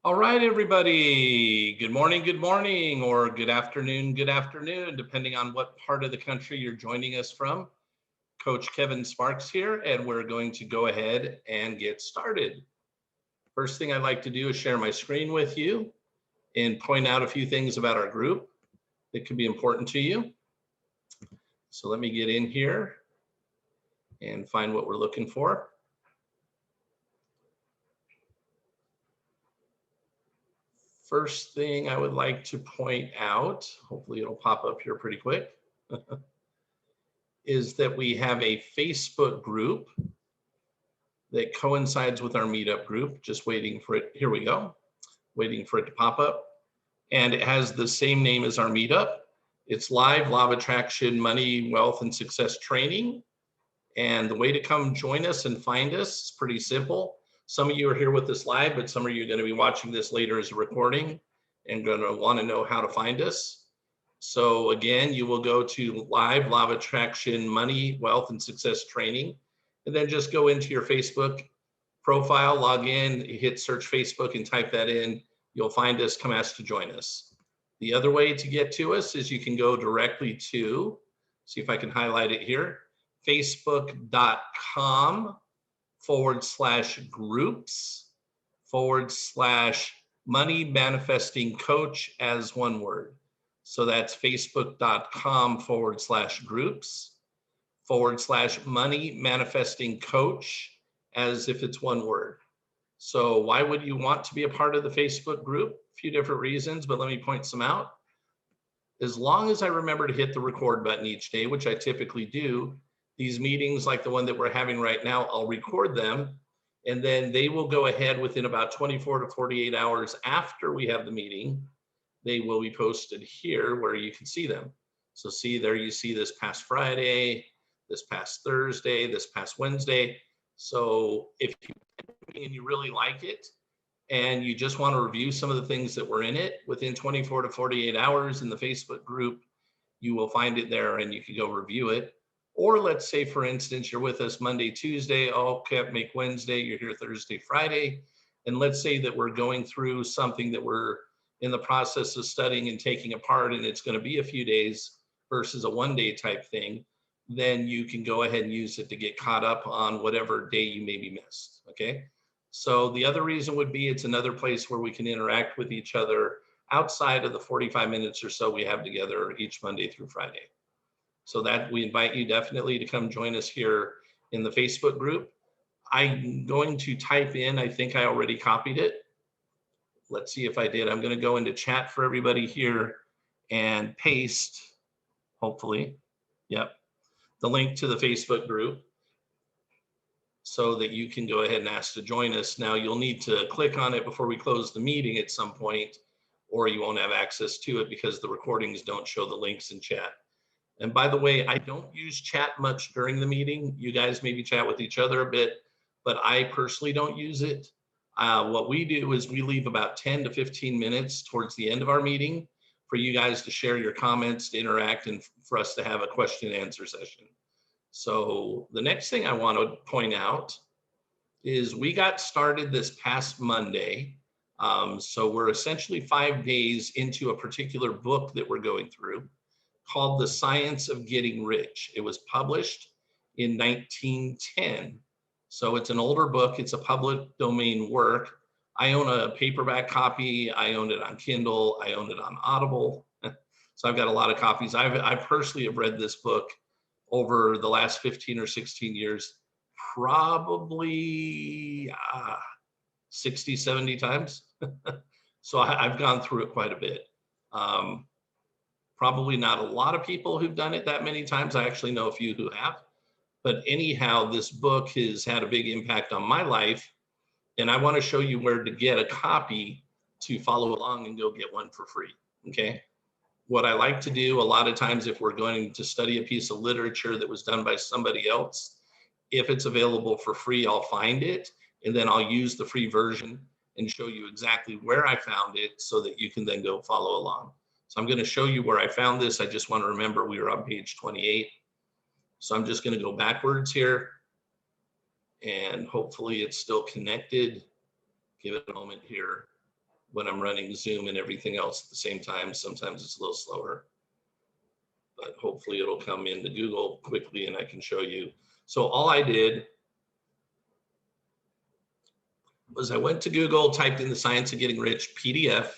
All right, everybody. Good morning, or good afternoon, depending on what part of the country you're joining us from. Coach Kevin Sparks here, and we're going to go ahead and get started. First thing I'd like to do is share my screen with you and point out a few things about our group that could be important to you. So let me get in here and find what we're looking for. First thing I would like to point out, hopefully it'll pop up here pretty quick, is that we have a Facebook group that coincides with our meetup group. Just waiting for it. Here we go. Waiting for it to pop up. And it has the same name as our meetup. It's live law of attraction, money, wealth, and success training. And the way to come join us and find us is pretty simple. Some of you are here with us live, but some of you are going to be watching this later as a recording and going to want to know how to find us. So again, you will go to live law of attraction, money, wealth, and success training, and then just go into your Facebook profile, log in, hit search Facebook and type that in. You'll find us, come ask to join us. The other way to get to us is you can go directly to, see if I can highlight it here, facebook.com/groups/money manifesting coach as one word. So that's facebook.com/groups/money manifesting coach as if it's one word. So why would you want to be a part of the Facebook group? A few different reasons, but let me point some out. As long as I remember to hit the record button each day, which I typically do, these meetings like the one that we're having right now, I'll record them, and then they will go ahead within about 24 to 48 hours after we have the meeting. They will be posted here where you can see them. So see there, you see this past Friday, this past Thursday, this past Wednesday. So if you really like it and you just want to review some of the things that were in it, within 24 to 48 hours in the Facebook group, you will find it there and you can go review it. Or let's say, for instance, you're with us Monday, Tuesday, can't make Wednesday, you're here Thursday, Friday. And let's say that we're going through something that we're in the process of studying and taking apart, and it's going to be a few days versus a one-day type thing, then you can go ahead and use it to get caught up on whatever day you maybe missed, okay? So the other reason would be it's another place where we can interact with each other outside of the 45 minutes or so we have together each Monday through Friday. So that we invite you definitely to come join us here in the Facebook group. I'm going to type in, I think I already copied it. Let's see if I did. I'm going to go into chat for everybody here and paste, hopefully, yep, the link to the Facebook group so that you can go ahead and ask to join us. Now you'll need to click on it before we close the meeting at some point, or you won't have access to it because the recordings don't show the links in chat. And by the way, I don't use chat much during the meeting. You guys maybe chat with each other a bit, but I personally don't use it. What we do is we leave about 10 to 15 minutes towards the end of our meeting for you guys to share your comments, to interact, and for us to have a question and answer session. So the next thing I want to point out is we got started this past Monday. So we're essentially 5 days into a particular book that we're going through called The Science of Getting Rich. It was published in 1910. So it's an older book. It's a public domain work. I own a paperback copy. I own it on Kindle. I own it on Audible. So I've got a lot of copies. I personally have read this book over the last 15 or 16 years, probably 60, 70 times. So I've gone through it quite a bit. Probably not a lot of people who've done it that many times. I actually know a few who have. But anyhow, this book has had a big impact on my life. And I want to show you where to get a copy to follow along and go get one for free. Okay. What I like to do a lot of times, if we're going to study a piece of literature that was done by somebody else, if it's available for free, I'll find it. And then I'll use the free version and show you exactly where I found it so that you can then go follow along. So I'm going to show you where I found this. I just want to remember we were on page 28. So I'm just going to go backwards here and hopefully it's still connected. Give it a moment here. when I'm running Zoom and everything else at the same time. Sometimes it's a little slower, but hopefully it'll come into Google quickly and I can show you. So all I did was I went to Google, typed in the Science of Getting Rich PDF,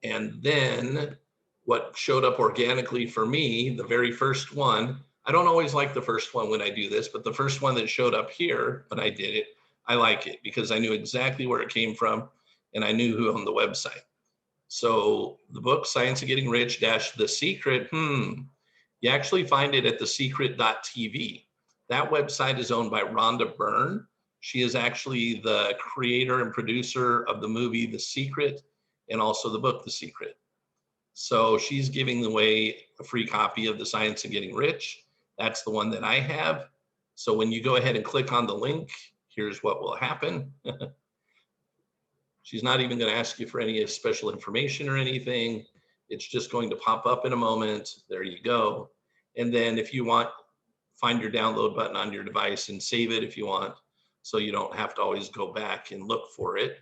and then what showed up organically for me, the very first one, I don't always like the first one when I do this, but the first one that showed up here when I did it, I like it because I knew exactly where it came from and I knew who owned the website. So the book, Science of Getting Rich - The Secret, you actually find it at thesecret.tv. That website is owned by Rhonda Byrne. She is actually the creator and producer of the movie The Secret and also the book The Secret. So she's giving away a free copy of The Science of Getting Rich. That's the one that I have. So when you go ahead and click on the link, here's what will happen. She's not even going to ask you for any special information or anything. It's just going to pop up in a moment. There you go. And then if you want, find your download button on your device and save it if you want, so you don't have to always go back and look for it.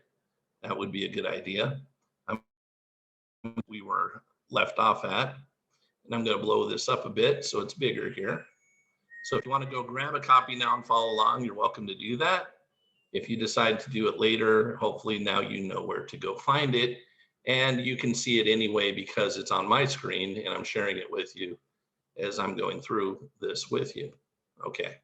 That would be a good idea. We were left off at, and I'm going to blow this up a bit so it's bigger here. So if you want to go grab a copy now and follow along, you're welcome to do that. If you decide to do it later, hopefully now you know where to go find it, and you can see it anyway because it's on my screen and I'm sharing it with you as I'm going through this with you. Okay.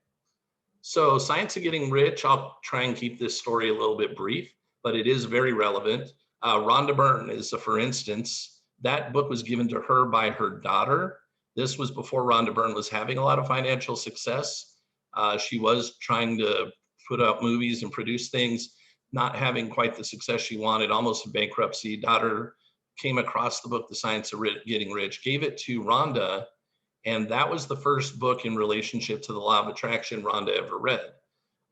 So Science of Getting Rich, I'll try and keep this story a little bit brief, but it is very relevant. Rhonda Byrne is, for instance, that book was given to her by her daughter. This was before Rhonda Byrne was having a lot of financial success. She was trying to put out movies and produce things, not having quite the success she wanted, almost in bankruptcy. Daughter came across the book, The Science of Getting Rich, gave it to Rhonda, and that was the first book in relationship to the law of attraction Rhonda ever read.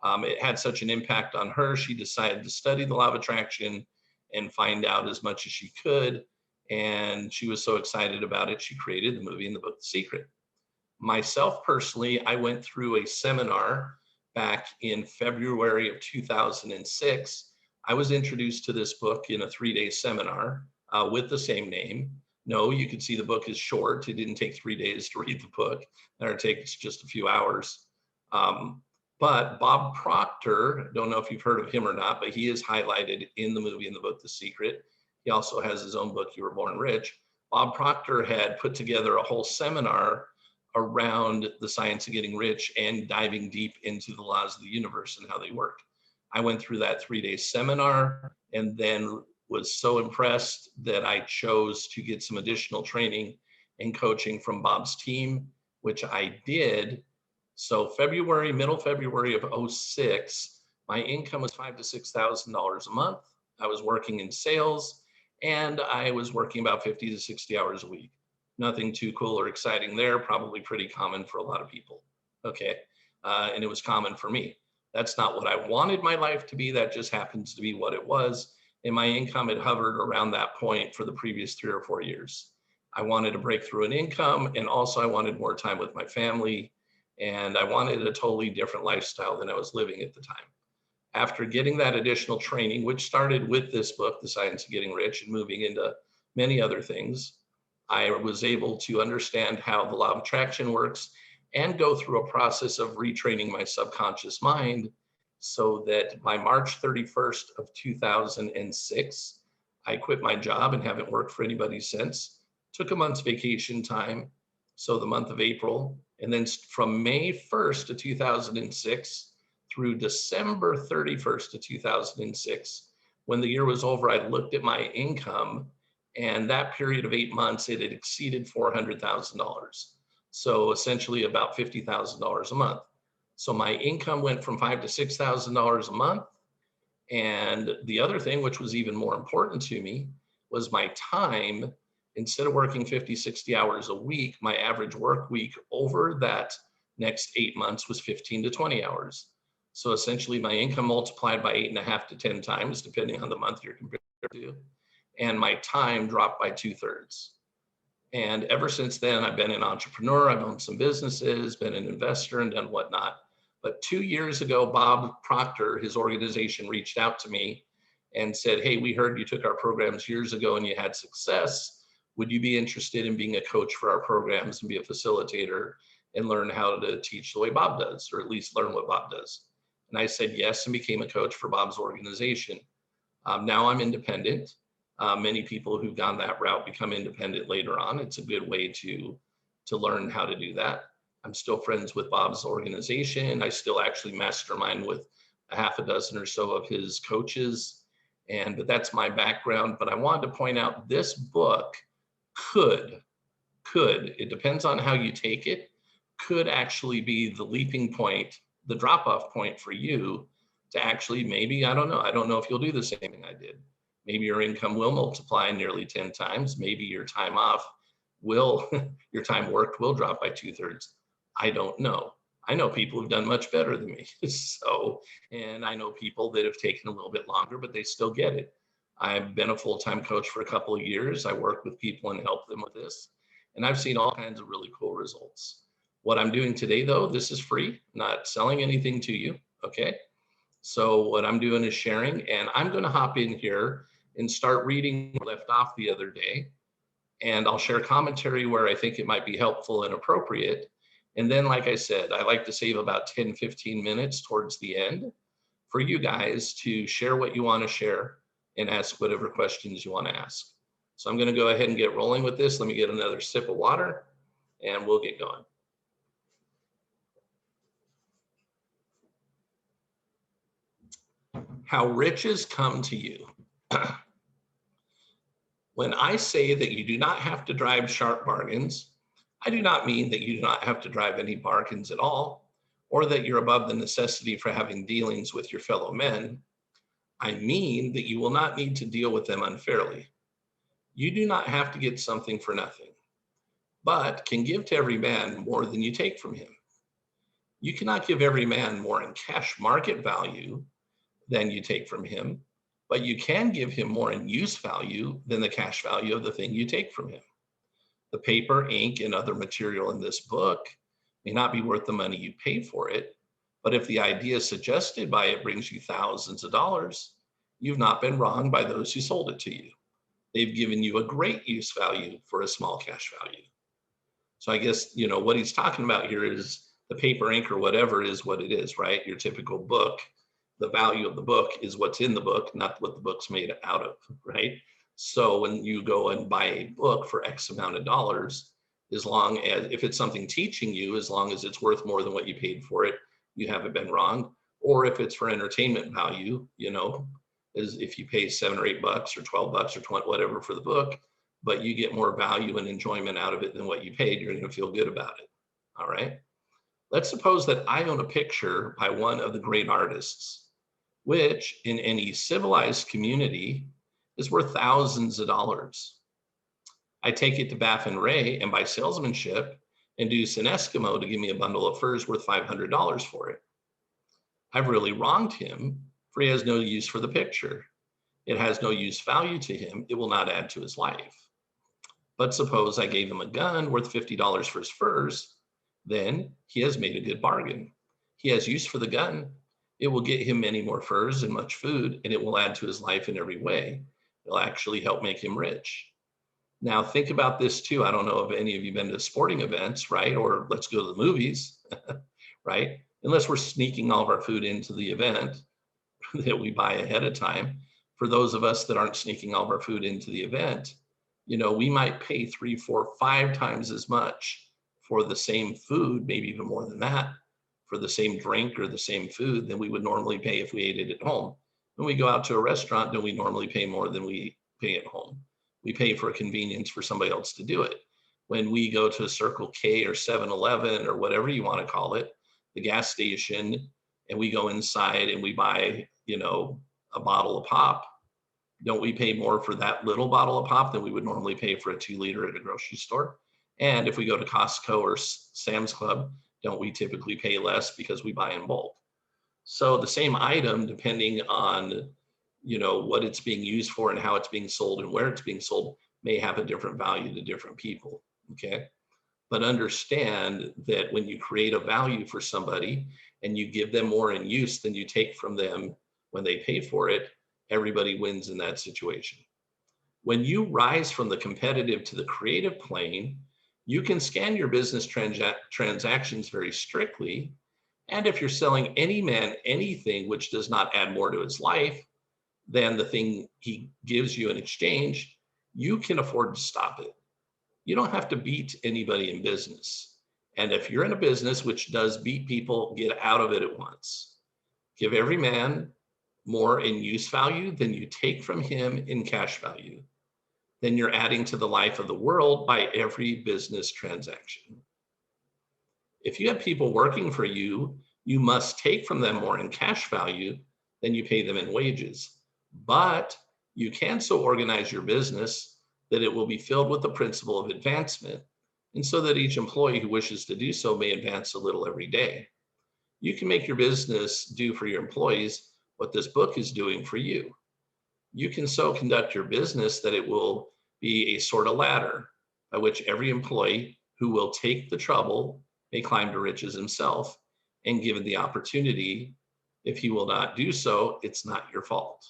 It had such an impact on her, she decided to study the law of attraction and find out as much as she could. And she was so excited about it, she created the movie and the book, The Secret. Myself personally, I went through a seminar back in February of 2006. I was introduced to this book in a 3-day seminar with the same name. No, you can see the book is short. It didn't take 3 days to read the book. It takes just a few hours. But Bob Proctor, don't know if you've heard of him or not, but he is highlighted in the movie and the book, The Secret. He also has his own book, You Were Born Rich. Bob Proctor had put together a whole seminar around the science of getting rich and diving deep into the laws of the universe and how they work. I went through that 3-day seminar and then was so impressed that I chose to get some additional training and coaching from Bob's team, which I did. So middle February of 06, my income was $5,000 to $6,000 a month. I was working in sales and I was working about 50 to 60 hours a week. Nothing too cool or exciting there, probably pretty common for a lot of people. Okay, and it was common for me. That's not what I wanted my life to be. That just happens to be what it was. And my income had hovered around that point for the previous 3 or 4 years. I wanted to break through an income, and also I wanted more time with my family, and I wanted a totally different lifestyle than I was living at the time. After getting that additional training, which started with this book, The Science of Getting Rich, and moving into many other things, I was able to understand how the law of attraction works and go through a process of retraining my subconscious mind so that by March 31st of 2006, I quit my job and haven't worked for anybody since. Took a month's vacation time, so the month of April, and then from May 1st of 2006 through December 31st of 2006, when the year was over, I looked at my income, and that period of 8 months, it had exceeded $400,000. So essentially about $50,000 a month. So my income went from $5,000 to $6,000 a month. And the other thing, which was even more important to me, was my time. Instead of working 50, 60 hours a week, my average work week over that next 8 months was 15 to 20 hours. So essentially my income multiplied by 8.5 to 10 times, depending on the month you're compared to, and my time dropped by 2/3. And ever since then, I've been an entrepreneur. I've owned some businesses, been an investor, and done whatnot. But 2 years ago, Bob Proctor, his organization, reached out to me and said, hey, we heard you took our programs years ago and you had success. Would you be interested in being a coach for our programs and be a facilitator and learn how to teach the way Bob does, or at least learn what Bob does? And I said yes and became a coach for Bob's organization. Now I'm independent. Many people who've gone that route become independent later on. It's a good way to learn how to do that. I'm still friends with Bob's organization. I still actually mastermind with a half a dozen or so of his coaches. But that's my background. But I wanted to point out this book could, it depends on how you take it, could actually be the leaping point, the drop-off point for you to actually maybe, I don't know if you'll do the same thing I did. Maybe your income will multiply nearly 10 times. Maybe your time off will, your time worked will drop by 2/3. I don't know. I know people who've done much better than me. So, and I know people that have taken a little bit longer, but they still get it. I've been a full-time coach for a couple of years. I work with people and help them with this. And I've seen all kinds of really cool results. What I'm doing today, though, this is free, not selling anything to you, okay? So what I'm doing is sharing, and I'm going to hop in here and start reading where I left off the other day. And I'll share commentary where I think it might be helpful and appropriate. And then, like I said, I like to save about 10, 15 minutes towards the end for you guys to share what you want to share and ask whatever questions you want to ask. So I'm going to go ahead and get rolling with this. Let me get another sip of water and we'll get going. How riches come to you. When I say that you do not have to drive sharp bargains, I do not mean that you do not have to drive any bargains at all, or that you're above the necessity for having dealings with your fellow men. I mean that you will not need to deal with them unfairly. You do not have to get something for nothing, but can give to every man more than you take from him. You cannot give every man more in cash market value than you take from him, but you can give him more in use value than the cash value of the thing you take from him. The paper, ink, and other material in this book may not be worth the money you pay for it, but if the idea suggested by it brings you thousands of dollars, you've not been wronged by those who sold it to you. They've given you a great use value for a small cash value. So I guess, what he's talking about here is the paper, ink, or whatever is what it is, right? Your typical book. The value of the book is what's in the book, not what the book's made out of, right? So when you go and buy a book for X amount of dollars, as long as, if it's something teaching you, as long as it's worth more than what you paid for it, you haven't been wrong. Or if it's for entertainment value, as if you pay $7 or $8 or $12 or 20, whatever for the book, but you get more value and enjoyment out of it than what you paid, you're going to feel good about it. All right. Let's suppose that I own a picture by one of the great artists, which in any civilized community is worth thousands of dollars. I take it to Baffin Ray and buy salesmanship, induce an Eskimo to give me a bundle of furs worth $500 for it. I've really wronged him, for he has no use for the picture. It has no use value to him. It will not add to his life. But suppose I gave him a gun worth $50 for his furs, then he has made a good bargain. He has use for the gun. It will get him many more furs and much food, and it will add to his life in every way. It'll actually help make him rich. Now think about this too. I don't know if any of you have been to sporting events, right? Or let's go to the movies, right? Unless we're sneaking all of our food into the event that we buy ahead of time. For those of us that aren't sneaking all of our food into the event, we might pay 3, 4, 5 times as much for the same food, maybe even more than that, for the same drink or the same food than we would normally pay if we ate it at home. When we go out to a restaurant, don't we normally pay more than we pay at home? We pay for a convenience for somebody else to do it. When we go to Circle K or 7-Eleven or whatever you want to call it, the gas station, and we go inside and we buy, a bottle of pop, don't we pay more for that little bottle of pop than we would normally pay for a 2-liter at a grocery store? And if we go to Costco or Sam's Club, don't we typically pay less because we buy in bulk? So the same item, depending on, what it's being used for and how it's being sold and where it's being sold, may have a different value to different people, okay? But understand that when you create a value for somebody and you give them more in use than you take from them when they pay for it, Everybody wins in that situation. When you rise from the competitive to the creative plane, you can scan your business transactions very strictly. And if you're selling any man anything which does not add more to his life than the thing he gives you in exchange, you can afford to stop it. You don't have to beat anybody in business. And if you're in a business which does beat people, get out of it at once. Give every man more in use value than you take from him in cash value. Then you're adding to the life of the world by every business transaction. If you have people working for you, you must take from them more in cash value than you pay them in wages. But you can so organize your business that it will be filled with the principle of advancement, and so that each employee who wishes to do so may advance a little every day. You can make your business do for your employees what this book is doing for you. You can so conduct your business that it will be a sort of ladder by which every employee who will take the trouble may climb to riches himself, and given the opportunity, if he will not do so, it's not your fault.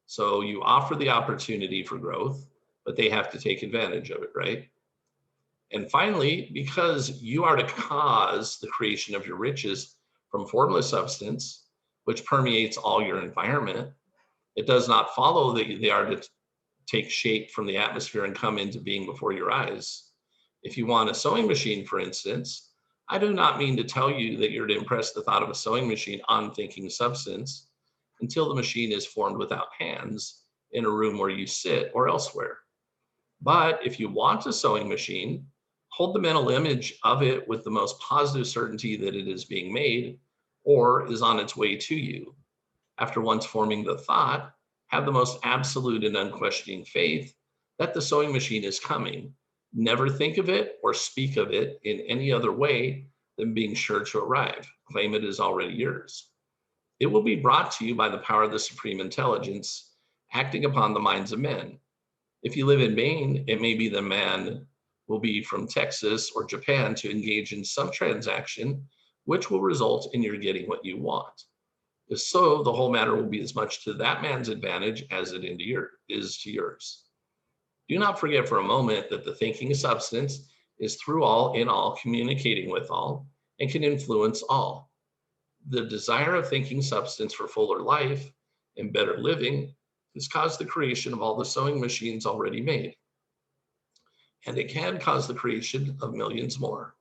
So you offer the opportunity for growth, but they have to take advantage of it, right? And finally, because you are to cause the creation of your riches from formless substance, which permeates all your environment, it does not follow that they are to take shape from the atmosphere and come into being before your eyes. If you want a sewing machine, for instance, I do not mean to tell you that you're to impress the thought of a sewing machine on thinking substance until the machine is formed without hands in a room where you sit or elsewhere. But if you want a sewing machine, hold the mental image of it with the most positive certainty that it is being made or is on its way to you. After once forming the thought, have the most absolute and unquestioning faith that the sewing machine is coming. Never think of it or speak of it in any other way than being sure to arrive. Claim it is already yours. It will be brought to you by the power of the supreme intelligence acting upon the minds of men. If you live in Maine, it may be the man will be from Texas or Japan to engage in some transaction which will result in your getting what you want. If so, the whole matter will be as much to that man's advantage as it is to yours. Do not forget for a moment that the thinking substance is through all, in all, communicating with all, and can influence all. The desire of thinking substance for fuller life and better living has caused the creation of all the sewing machines already made. And it can cause the creation of millions more.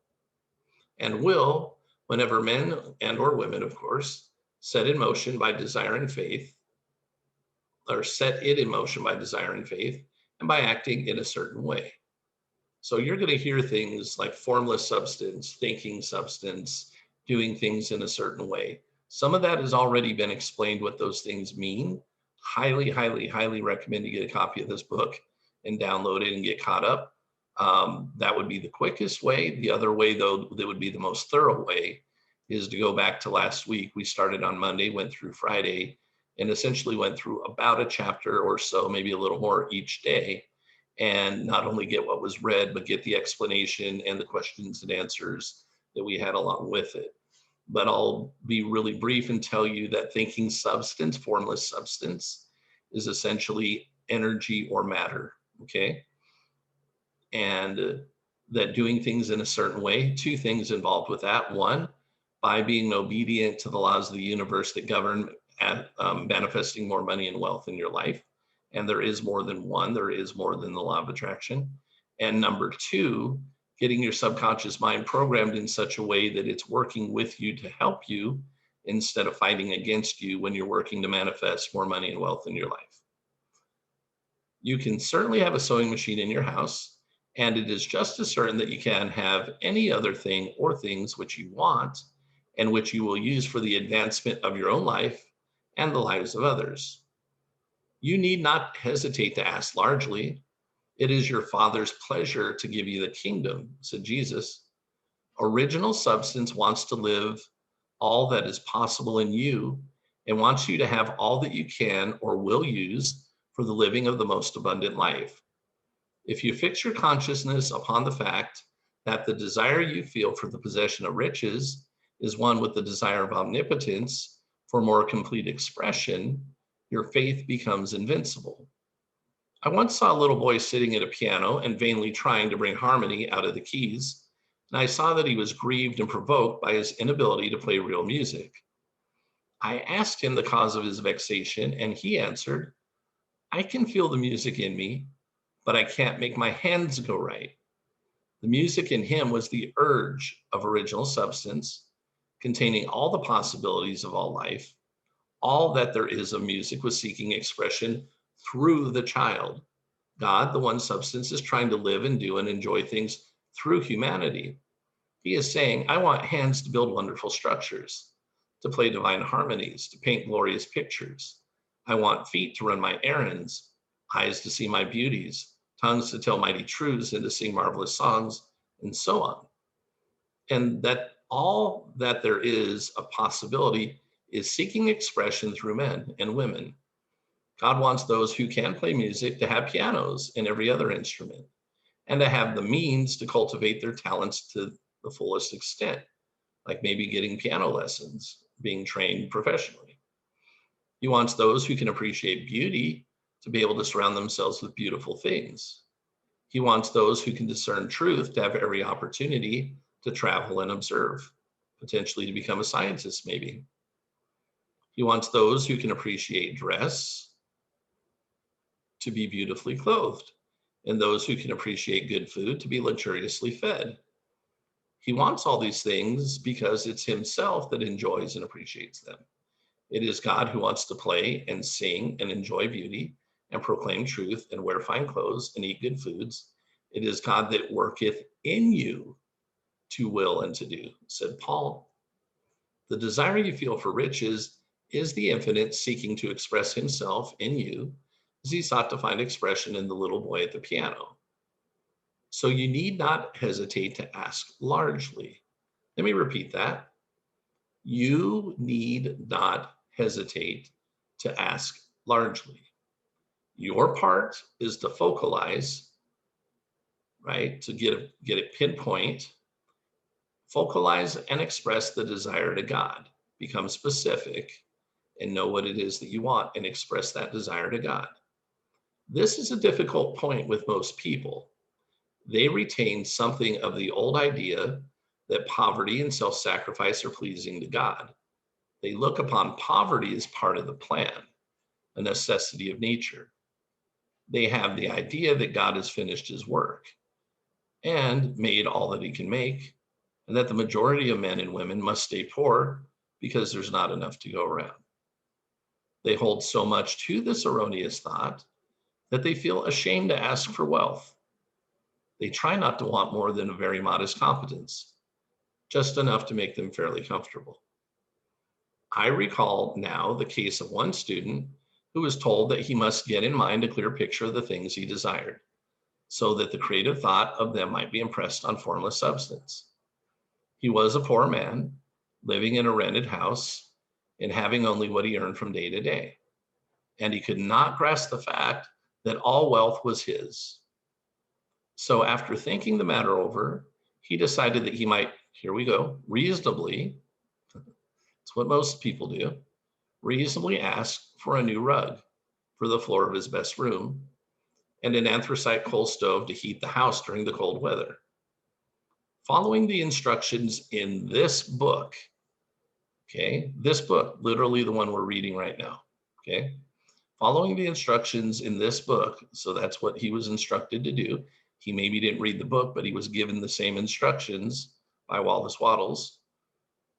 And will, whenever men and or women, of course, set in motion by desire and faith, or set it in motion by desire and faith, and by acting in a certain way. So you're going to hear things like formless substance, thinking substance, doing things in a certain way. Some of that has already been explained what those things mean. Highly, highly, highly recommend you get a copy of this book and download it and get caught up. That would be the quickest way. The other way, though, that would be the most thorough way, is to go back to last week. We started on Monday, went through Friday, and essentially went through about a chapter or so, maybe a little more each day, and not only get what was read, but get the explanation and the questions and answers that we had along with it. But I'll be really brief and tell you that thinking substance, formless substance, is essentially energy or matter, okay? And that doing things in a certain way, two things involved with that. One, by being obedient to the laws of the universe that govern manifesting more money and wealth in your life. And there is more than one, there is more than the law of attraction. And number two, getting your subconscious mind programmed in such a way that it's working with you to help you instead of fighting against you when you're working to manifest more money and wealth in your life. You can certainly have a sewing machine in your house, and it is just as certain that you can have any other thing or things which you want and which you will use for the advancement of your own life and the lives of others. You need not hesitate to ask largely. It is your Father's pleasure to give you the kingdom, said Jesus. Original substance wants to live all that is possible in you and wants you to have all that you can or will use for the living of the most abundant life. If you fix your consciousness upon the fact that the desire you feel for the possession of riches is one with the desire of omnipotence for more complete expression, your faith becomes invincible. I once saw a little boy sitting at a piano and vainly trying to bring harmony out of the keys, and I saw that he was grieved and provoked by his inability to play real music. I asked him the cause of his vexation, and he answered, "I can feel the music in me, but I can't make my hands go right." The music in him was the urge of original substance, containing all the possibilities of all life. All that there is of music was seeking expression through the child. God, the one substance, is trying to live and do and enjoy things through humanity. He is saying, I want hands to build wonderful structures, to play divine harmonies, to paint glorious pictures. I want feet to run my errands, eyes to see my beauties, tongues to tell mighty truths and to sing marvelous songs, and so on. And that all that there is of possibility is seeking expression through men and women. God wants those who can play music to have pianos and every other instrument, and to have the means to cultivate their talents to the fullest extent, like maybe getting piano lessons, being trained professionally. He wants those who can appreciate beauty to be able to surround themselves with beautiful things. He wants those who can discern truth to have every opportunity to travel and observe, potentially to become a scientist, maybe. He wants those who can appreciate dress to be beautifully clothed, and those who can appreciate good food to be luxuriously fed. He wants all these things because it's himself that enjoys and appreciates them. It is God who wants to play and sing and enjoy beauty and proclaim truth and wear fine clothes and eat good foods. It is God that worketh in you to will and to do, said Paul. The desire you feel for riches is the infinite seeking to express himself in you as he sought to find expression in the little boy at the piano. So you need not hesitate to ask largely. Let me repeat that. You need not hesitate to ask largely. Your part is to focalize, right? To get it pinpoint, focalize and express the desire to God. Become specific and know what it is that you want and express that desire to God. This is a difficult point with most people. They retain something of the old idea that poverty and self-sacrifice are pleasing to God. They look upon poverty as part of the plan, a necessity of nature. They have the idea that God has finished his work and made all that he can make, and that the majority of men and women must stay poor because there's not enough to go around. They hold so much to this erroneous thought that they feel ashamed to ask for wealth. They try not to want more than a very modest competence, just enough to make them fairly comfortable. I recall now the case of one student who was told that he must get in mind a clear picture of the things he desired, so that the creative thought of them might be impressed on formless substance. He was a poor man, living in a rented house and having only what he earned from day to day. And he could not grasp the fact that all wealth was his. So after thinking the matter over, he decided that he might, here we go, reasonably, it's what most people do, reasonably ask for a new rug for the floor of his best room and an anthracite coal stove to heat the house during the cold weather. Following the instructions in this book, okay, this book, literally the one we're reading right now, okay, following the instructions in this book, so that's what he was instructed to do. He maybe didn't read the book, but he was given the same instructions by Wallace Wattles.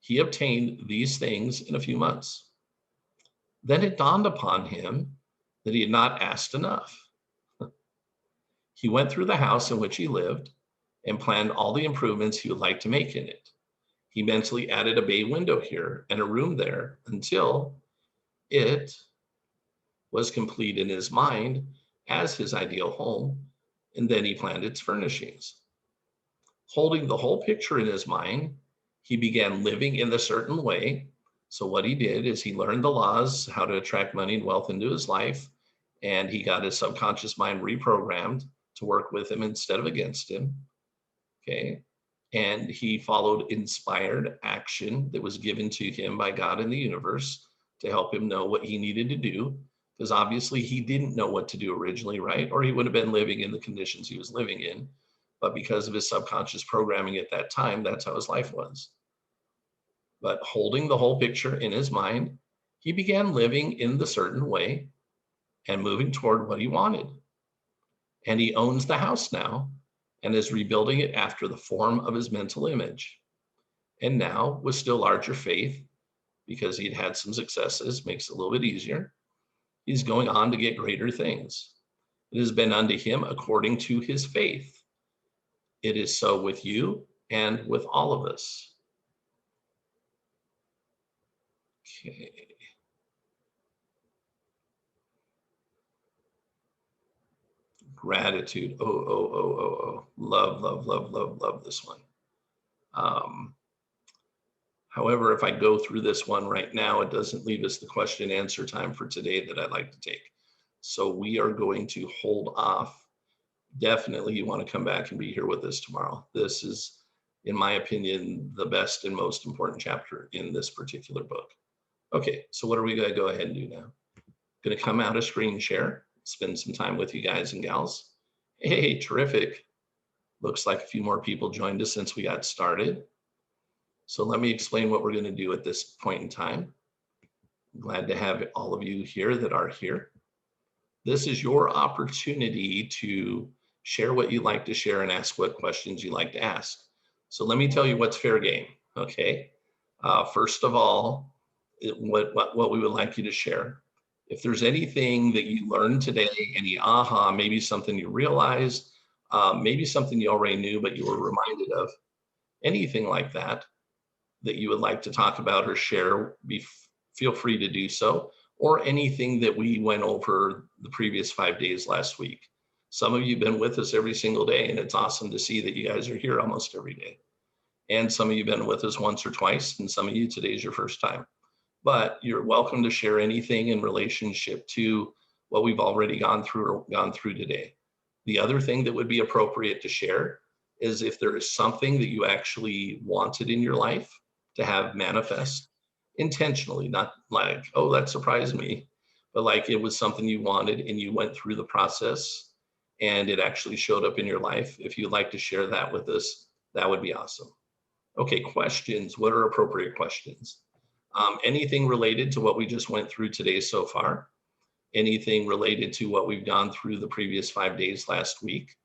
He obtained these things in a few months. Then it dawned upon him that he had not asked enough. He went through the house in which he lived and planned all the improvements he would like to make in it. He mentally added a bay window here and a room there until it was complete in his mind as his ideal home, and then he planned its furnishings. Holding the whole picture in his mind, he began living in a certain way. So what he did is he learned the laws, how to attract money and wealth into his life, and he got his subconscious mind reprogrammed to work with him instead of against him. Okay. And he followed inspired action that was given to him by God in the universe to help him know what he needed to do because obviously he didn't know what to do originally, right? Or he would have been living in the conditions he was living in. But because of his subconscious programming at that time, that's how his life was. But holding the whole picture in his mind, he began living in the certain way and moving toward what he wanted. And he owns the house now and is rebuilding it after the form of his mental image. And now, with still larger faith, because he'd had some successes, makes it a little bit easier, he's going on to get greater things. It has been unto him according to his faith. It is so with you and with all of us. Okay. Gratitude. Oh. Love this one. However, if I go through this one right now, it doesn't leave us the question and answer time for today that I'd like to take. So we are going to hold off. Definitely you want to come back and be here with us tomorrow. This is, in my opinion, the best and most important chapter in this particular book. Okay, so what are we going to go ahead and do now? Going to come out of screen share, spend some time with you guys and gals. Hey, terrific. Looks like a few more people joined us since we got started. So let me explain what we're going to do at this point in time. I'm glad to have all of you here that are here. This is your opportunity to share what you like to share and ask what questions you like to ask. So let me tell you what's fair game, okay? First of all, what we would like you to share. If there's anything that you learned today, any aha, maybe something you realized, maybe something you already knew but you were reminded of, anything like that you would like to talk about or share, feel free to do so, or anything that we went over the previous 5 days last week. Some of you have been with us every single day, and it's awesome to see that you guys are here almost every day. And some of you have been with us once or twice, and some of you today's your first time. But you're welcome to share anything in relationship to what we've already gone through today. The other thing that would be appropriate to share is if there is something that you actually wanted in your life to have manifest intentionally, not like, oh, that surprised me, but like it was something you wanted and you went through the process and it actually showed up in your life. If you'd like to share that with us, that would be awesome. Okay, questions. What are appropriate questions? Anything related to what we just went through today so far? Anything related to what we've gone through the previous 5 days last week?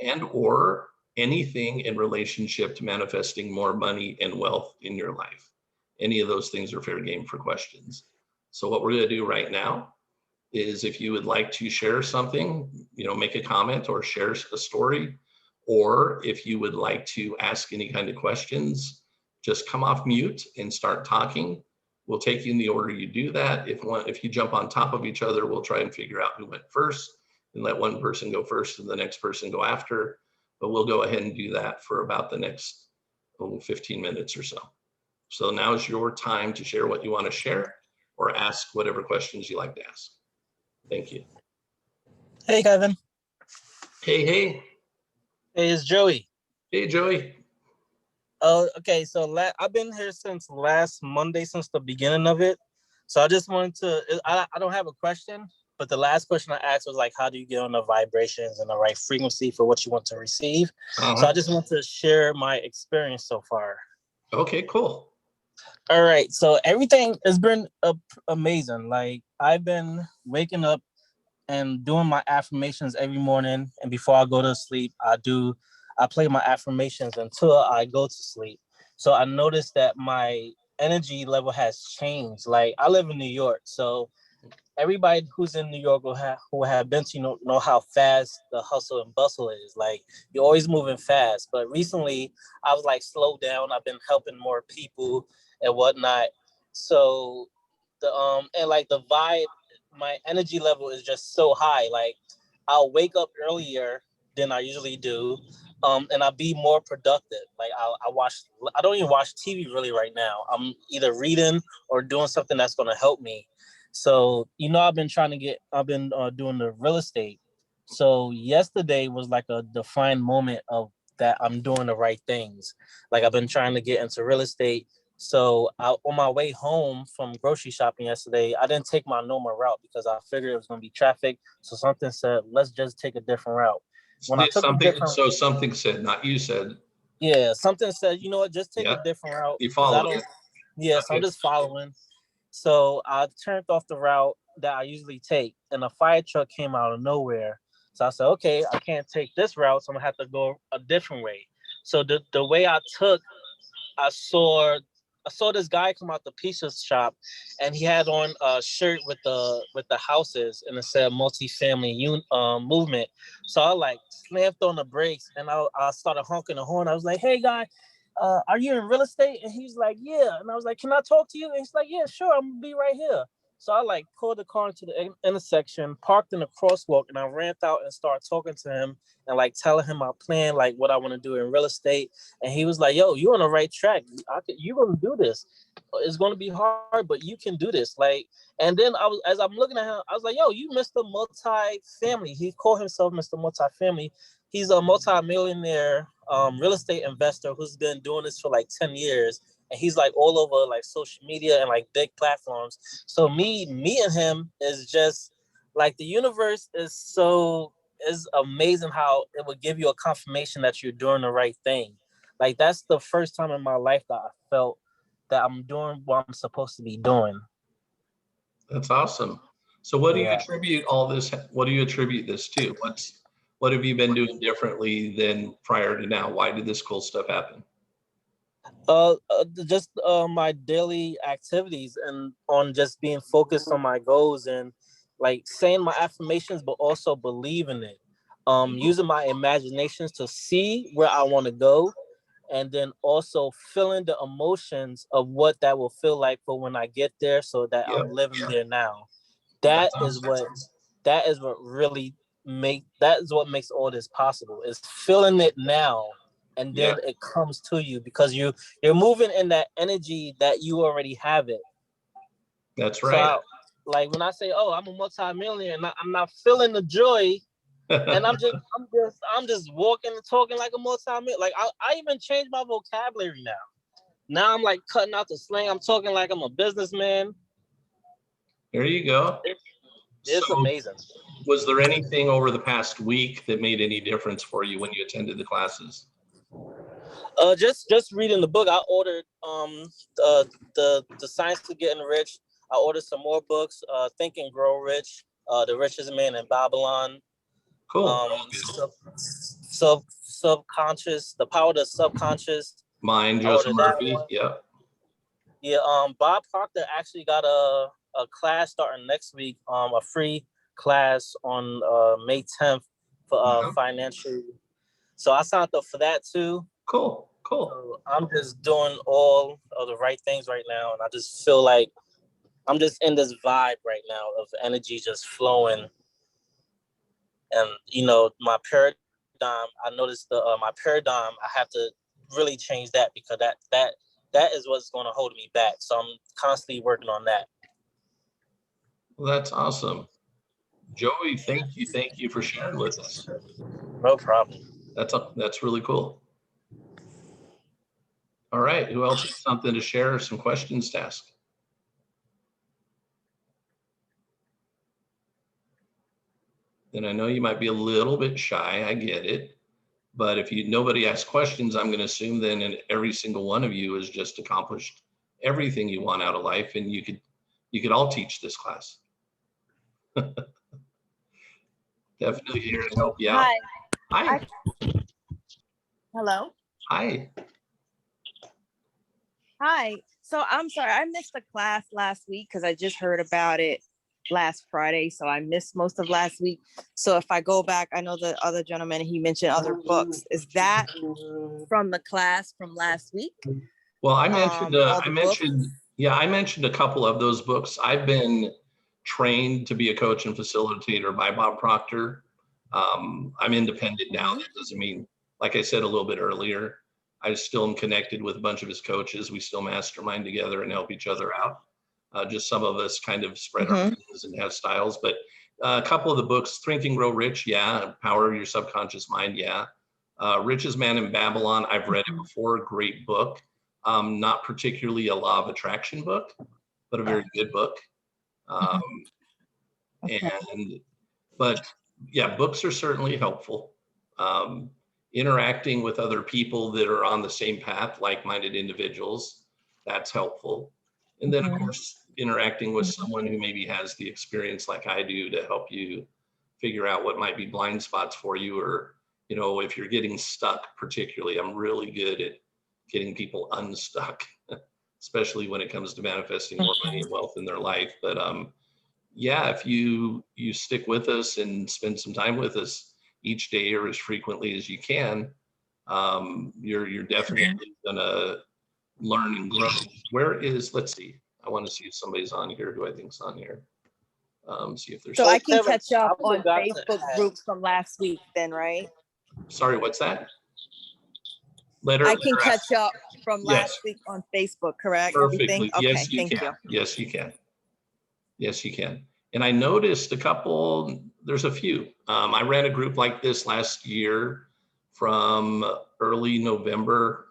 And or anything in relationship to manifesting more money and wealth in your life. Any of those things are fair game for questions. So what we're going to do right now is if you would like to share something, make a comment or share a story, or if you would like to ask any kind of questions, just come off mute and start talking. We'll take you in the order you do that. If you jump on top of each other, we'll try and figure out who went first and let one person go first and the next person go after. But we'll go ahead and do that for about the next 15 minutes or so. So now is your time to share what you want to share or ask whatever questions you like to ask. Thank you. Hey, Kevin. Hey. Hey, it's Joey. Hey, Joey. Oh, okay. So I've been here since last Monday, since the beginning of it. So I just wanted to, I don't have a question, but the last question I asked was like, how do you get on the vibrations and the right frequency for what you want to receive? So I just want to share my experience so far. Okay, cool. All right. So everything has been amazing. Like I've been waking up and doing my affirmations every morning. And before I go to sleep, I play my affirmations until I go to sleep. So I noticed that my energy level has changed. Like I live in New York, so everybody who's in New York who have been to know how fast the hustle and bustle is. Like you're always moving fast. But recently I was like slow down. I've been helping more people and whatnot. So and like the vibe, my energy level is just so high. Like I'll wake up earlier than I usually do. And I'll be more productive. Like I don't even watch TV really right now. I'm either reading or doing something that's going to help me. So, I've been doing the real estate. So yesterday was like a defined moment of that I'm doing the right things. Like I've been trying to get into real estate So on my way home from grocery shopping yesterday, I didn't take my normal route because I figured it was going to be traffic. So something said, let's just take a different route. When I took something said, not you said. Yeah, something said, you know what, just take Yeah. a different route. You follow it. Yes, okay. I'm just following. So I turned off the route that I usually take, and a fire truck came out of nowhere. So I said, okay, I can't take this route, so I'm gonna have to go a different way. So the way I took, I saw this guy come out the pizza shop, and he had on a shirt with the houses, and it said multifamily movement. So I like slammed on the brakes, and I started honking the horn. I was like, "Hey, guy, are you in real estate?" And he's like, "Yeah." And I was like, "Can I talk to you?" And he's like, "Yeah, sure. I'm gonna be right here." So I like pulled the car into the intersection, parked in the crosswalk, and I ran out and started talking to him and like telling him my plan, like what I want to do in real estate. And he was like, "Yo, you're on the right track. You're gonna do this. It's gonna be hard, but you can do this." Like, and then as I'm looking at him, I was like, "Yo, you Mr. Multi-Family." He called himself Mr. Multi-Family. He's a multi-millionaire real estate investor who's been doing this for like 10 years. And he's like all over like social media and like big platforms. So me meeting him is just like the universe is amazing how it would give you a confirmation that you're doing the right thing. Like that's the first time in my life that I felt that I'm doing what I'm supposed to be doing. That's awesome. So what do you attribute all this? What do you attribute this to? What have you been doing differently than prior to now? Why did this cool stuff happen? Just my daily activities and on just being focused on my goals and like saying my affirmations, but also believing it. Using my imaginations to see where I want to go, and then also feeling the emotions of what that will feel like for when I get there, so that I'm living there now. That is what makes all this possible, is feeling it now, and then it comes to you because you're moving in that energy that you already have it. That's right. So like when I say, "Oh, I'm a multi-millionaire," and I'm not feeling the joy, and I'm just walking and talking like a multi-millionaire. Like I even changed my vocabulary now. Now I'm like cutting out the slang. I'm talking like I'm a businessman. There you go. It's amazing. Was there anything over the past week that made any difference for you when you attended the classes? Just reading the book. I ordered the Science of Getting Rich. I ordered some more books. Think and Grow Rich. The Richest Man in Babylon. Cool. Subconscious. The Power of the Subconscious. Mine, Joseph Murphy. Yeah. Yeah. Bob Proctor actually got a class starting next week. A free class on May 10th for financial. So I signed up for that too. Cool. So I'm just doing all of the right things right now, and I just feel like I'm just in this vibe right now of energy just flowing. And you know, my paradigm. I noticed my paradigm. I have to really change that because that is what's going to hold me back. So I'm constantly working on that. Well, that's awesome, Joey. Thank you for sharing with us. No problem. That's really cool. All right, who else has something to share or some questions to ask? And I know you might be a little bit shy, I get it. But if nobody asks questions, I'm going to assume then every single one of you has just accomplished everything you want out of life, and you could all teach this class. Definitely here to help you out. Hi. Hello. Hi. Hi. So I'm sorry, I missed the class last week because I just heard about it last Friday. So I missed most of last week. So if I go back, I know the other gentleman, he mentioned other books. Is that from the class from last week? Well, I mentioned a couple of those books. I've been trained to be a coach and facilitator by Bob Proctor. I'm independent now. That doesn't mean, like I said a little bit earlier, I still am connected with a bunch of his coaches. We still mastermind together and help each other out. Just some of us kind of spread our wings and have styles. But a couple of the books, Think and Grow Rich, Power of Your Subconscious Mind, Richest Man in Babylon, I've read it before, great book. Not particularly a law of attraction book, but a very good book. But yeah, books are certainly helpful. Interacting with other people that are on the same path, like-minded individuals, that's helpful. And then, of course, interacting with someone who maybe has the experience like I do to help you figure out what might be blind spots for you, or, you know, if you're getting stuck, particularly, I'm really good at getting people unstuck, especially when it comes to manifesting more money and wealth in their life. But yeah, if you stick with us and spend some time with us each day or as frequently as you can, you're definitely gonna learn and grow. Let's see, I want to see if somebody's on here who I think's on here. See if there's. So I can Kevin, catch up I on forgot to Facebook add. groups from last week then, right? Sorry, what's that? I can catch up from Yes. last week on Facebook, correct? Perfectly. Everything? Okay, Yes, you thank can. you. Yes, you can. Yes, you can. And I noticed a couple, there's a few. I ran a group like this last year from early November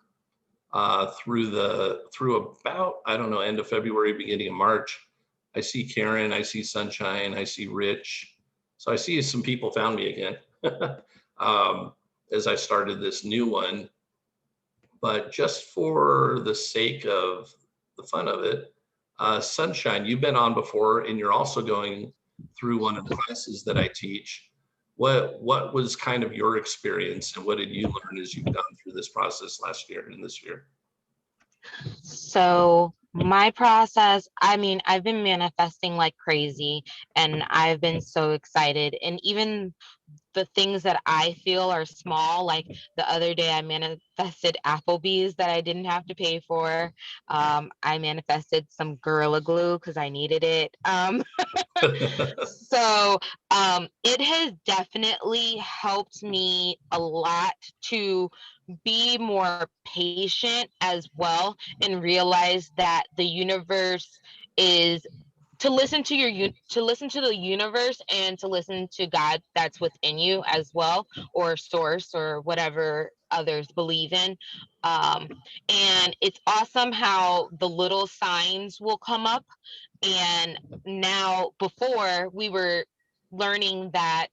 through about, I don't know, end of February, beginning of March. I see Karen, I see Sunshine, I see Rich. So I see some people found me again as I started this new one. But just for the sake of the fun of it, Sunshine, you've been on before, and you're also going through one of the classes that I teach. What was kind of your experience, and what did you learn as you've gone through this process last year and this year? So my process, I mean, I've been manifesting like crazy, and I've been so excited. And even the things that I feel are small, like the other day I manifested Applebee's that I didn't have to pay for. I manifested some Gorilla Glue because I needed it. So it has definitely helped me a lot to be more patient as well, and realize that the universe is to listen to the universe, and to listen to God that's within you as well, or source, or whatever others believe in. And it's awesome how the little signs will come up. And now, before, we were learning that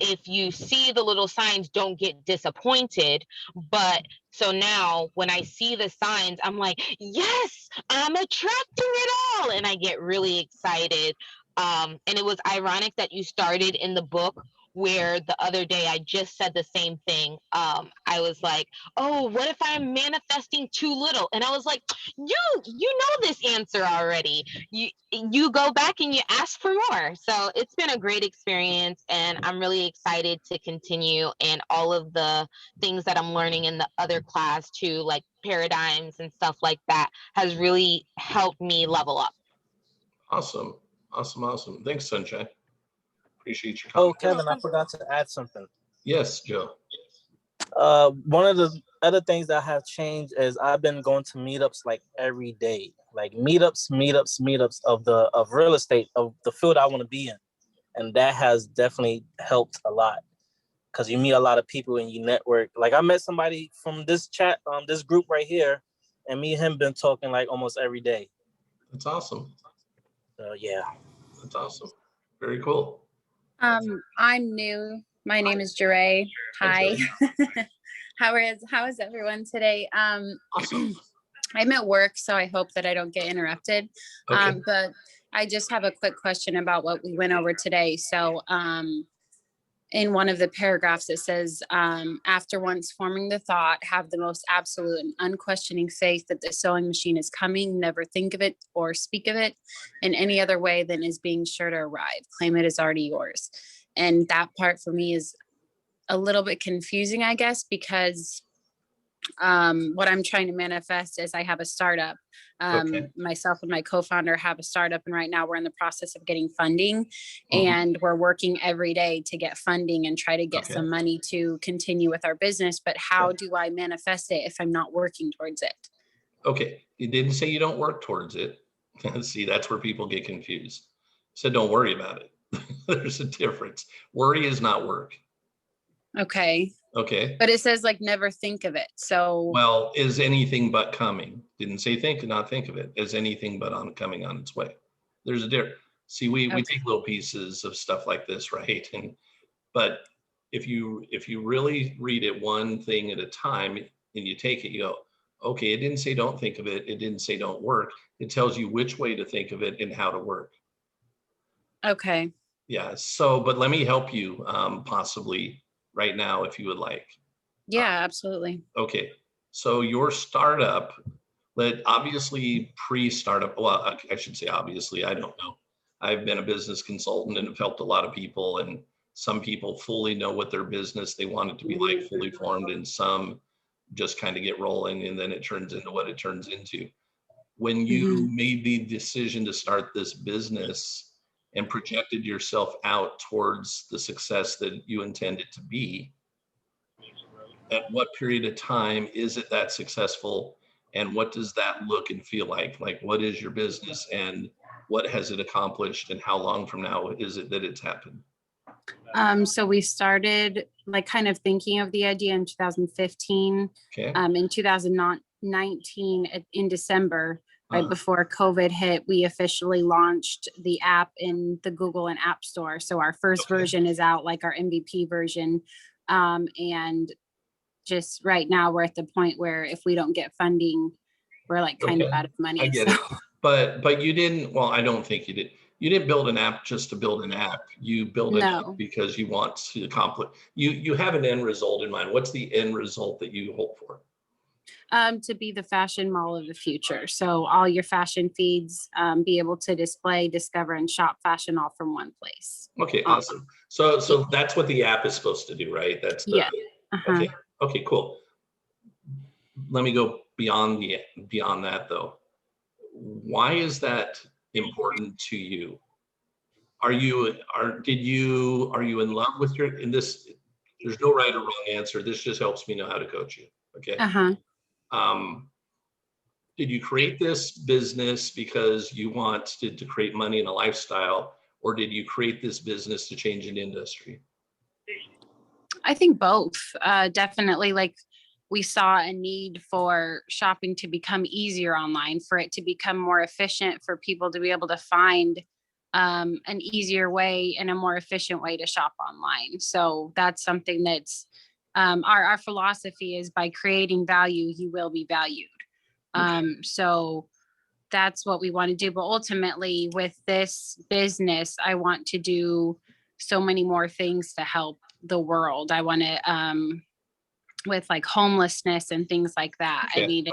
if you see the little signs, don't get disappointed. But so now when I see the signs, I'm like, yes, I'm attracting it all. And I get really excited. And it was ironic that you started in the book, where the other day I just said the same thing. I was like, oh, what if I'm manifesting too little? And I was like, you know this answer already. You go back and you ask for more. So it's been a great experience, and I'm really excited to continue, and all of the things that I'm learning in the other class too, like paradigms and stuff like that, has really helped me level up. Awesome. Thanks, Sunshine. Appreciate your Oh, comment. Kevin, I forgot to add something. Yes, Joe. One of the other things that have changed is I've been going to meetups like every day, like meetups of real estate, of the field I want to be in, and that has definitely helped a lot, because you meet a lot of people and you network. Like I met somebody from this chat, this group right here, and me and him been talking like almost every day. That's awesome. Yeah. That's awesome. Very cool. I'm new. My name is Jeray. Hi. How is everyone today? Awesome. I'm at work, so I hope that I don't get interrupted. Okay. But I just have a quick question about what we went over today. So in one of the paragraphs, it says, after once forming the thought, have the most absolute and unquestioning faith that the sewing machine is coming. Never think of it or speak of it in any other way than is being sure to arrive. Claim it is already yours. And that part for me is a little bit confusing, I guess, because what I'm trying to manifest is I have a startup. Okay. Myself and my co-founder have a startup, and right now we're in the process of getting funding, and we're working every day to get funding and try to get some money to continue with our business. But how do I manifest it if I'm not working towards it? Okay. You didn't say you don't work towards it. See, that's where people get confused. So don't worry about it. There's a difference. Worry is not work. Okay. Okay. But it says like never think of it. So Well, is anything but coming. Didn't say think, not think of it. Is anything but on coming on its way. There's a difference. See, we Okay. take little pieces of stuff like this, right? But if you really read it one thing at a time and you take it, you go, okay, it didn't say don't think of it. It didn't say don't work. It tells you which way to think of it and how to work. okay. Yeah. So, but let me help you possibly right now if you would like. Yeah, absolutely. Okay. So your startup, but obviously pre-startup, well, I should say obviously, I don't know. I've been a business consultant and have helped a lot of people, and some people fully know what their business they want it to be like, fully formed, and some just kind of get rolling and then it turns into what it turns into. When you made the decision to start this business and projected yourself out towards the success that you intend it to be, at what period of time is it that successful, and what does that look and feel like? Like, what is your business and what has it accomplished, and how long from now is it that it's happened? So we started like kind of thinking of the idea in 2015. Okay. In 2019 in December, right Uh-huh. before COVID hit, we officially launched the app in the Google and App Store. So our first Okay. version is out, like our MVP version. And just right now we're at the point where if we don't get funding, we're like kind of Okay. out of money. I get so. it. But you didn't, well, I don't think you did. You didn't build an app just to build an app. You build an app No. because you want to accomplish, you have an end result in mind. What's the end result that you hope for? To be the fashion mall of the future. So all your fashion feeds be able to display, discover, and shop fashion all from one place. Okay, awesome. So that's what the app is supposed to do, right? That's the, Yeah. Uh-huh. okay. Okay, cool. Let me go beyond that though. Why is that important to you? Are you in love with in this? There's no right or wrong answer. This just helps me know how to coach you. Okay. Uh-huh. Um, did you create this business because you wanted to create money and a lifestyle, or did you create this business to change an industry? I think both. Definitely, like we saw a need for shopping to become easier online, for it to become more efficient, for people to be able to find an easier way and a more efficient way to shop online. So that's something that's our philosophy is, by creating value, you will be valued. So that's what we want to do. But ultimately, with this business, I want to do so many more things to help the world. I want to, with like homelessness and things like that. Okay. I mean,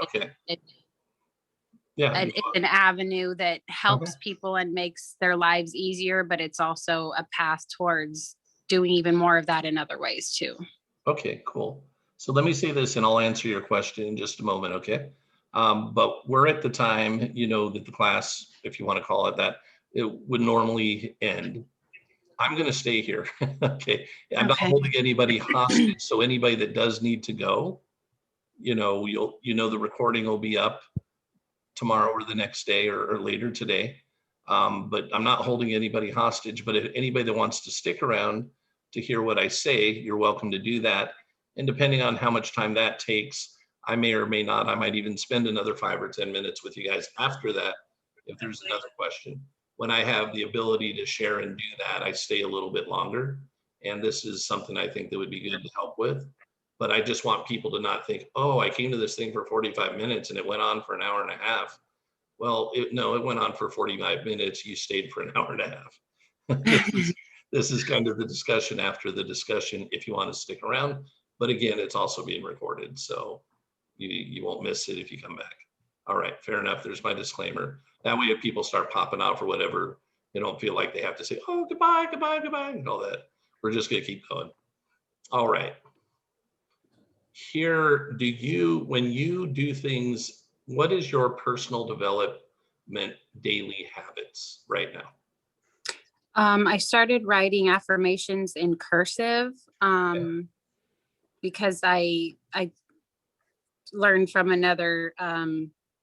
Yeah. it's an avenue that helps people and makes their lives easier, but it's also a path towards doing even more of that in other ways too. Okay, cool. So let me say this and I'll answer your question in just a moment, okay? But we're at the time, that the class, if you want to call it that, it would normally end. I'm going to stay here, okay? I'm not Okay. holding anybody hostage. So anybody that does need to go, the recording will be up tomorrow or the next day or later today. But I'm not holding anybody hostage. But if anybody that wants to stick around to hear what I say, you're welcome to do that. And depending on how much time that takes, I may or may not, I might even spend another 5 or 10 minutes with you guys after that, if there's another question. When I have the ability to share and do that, I stay a little bit longer. And this is something I think that would be good to help with. But I just want people to not think, oh, I came to this thing for 45 minutes and it went on for an hour and a half. Well, no, it went on for 45 minutes. You stayed for an hour and a half. This is kind of the discussion after the discussion, if you want to stick around. But again, it's also being recorded, so you won't miss it if you come back. All right, fair enough. There's my disclaimer. That way, if people start popping out for whatever, they don't feel like they have to say, oh, goodbye, goodbye, goodbye, and all that. We're just going to keep going. All right. Here, when you do things, what is your personal development daily habits right now? I started writing affirmations in cursive because I learned from another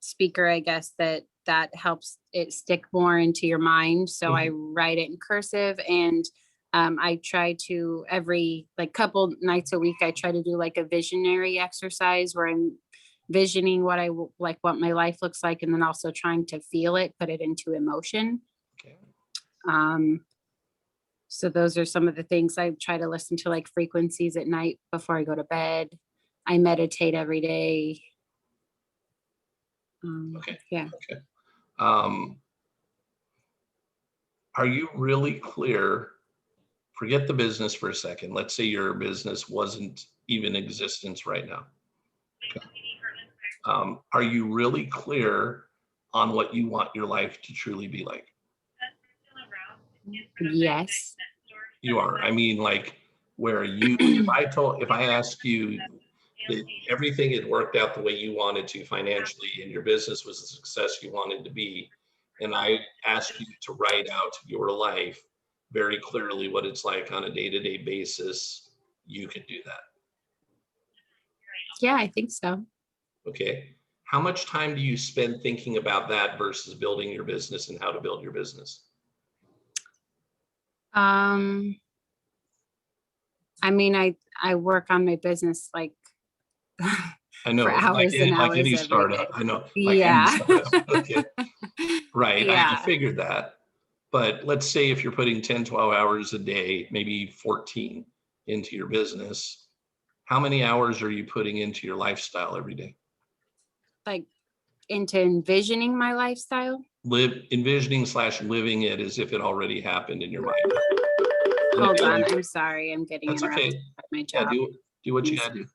speaker, I guess, that helps it stick more into your mind. So I write it in cursive, and I try to every like couple nights a week, I try to do like a visionary exercise where I'm visioning what like what my life looks like, and then also trying to feel it, put it into emotion. Okay. So those are some of the things. I try to listen to, like frequencies at night before I go to bed. I meditate every day. Okay. Yeah. Okay. Are you really clear? Forget the business for a second. Let's say your business wasn't even in existence right now. Okay. Are you really clear on what you want your life to truly be like? Yes. You are. I mean, like, where you, if I asked you that everything had worked out the way you wanted to financially and your business was the success you wanted to be, and I asked you to write out your life very clearly what it's like on a day-to-day basis, you could do that. Yeah, I think so. Okay. How much time do you spend thinking about that versus building your business and how to build your business? I mean, I work on my business like I know, for hours and like hours any every startup. day. I know, like any Yeah. startup. Okay. Right. I Yeah. figured that. But let's say if you're putting 10, 12 hours a day, maybe 14 into your business, how many hours are you putting into your lifestyle every day? Like into envisioning my lifestyle. Envisioning / living it as if it already happened in your mind. Hold on. I'm sorry. I'm getting That's interrupted okay. by my Yeah, job. do what you gotta do.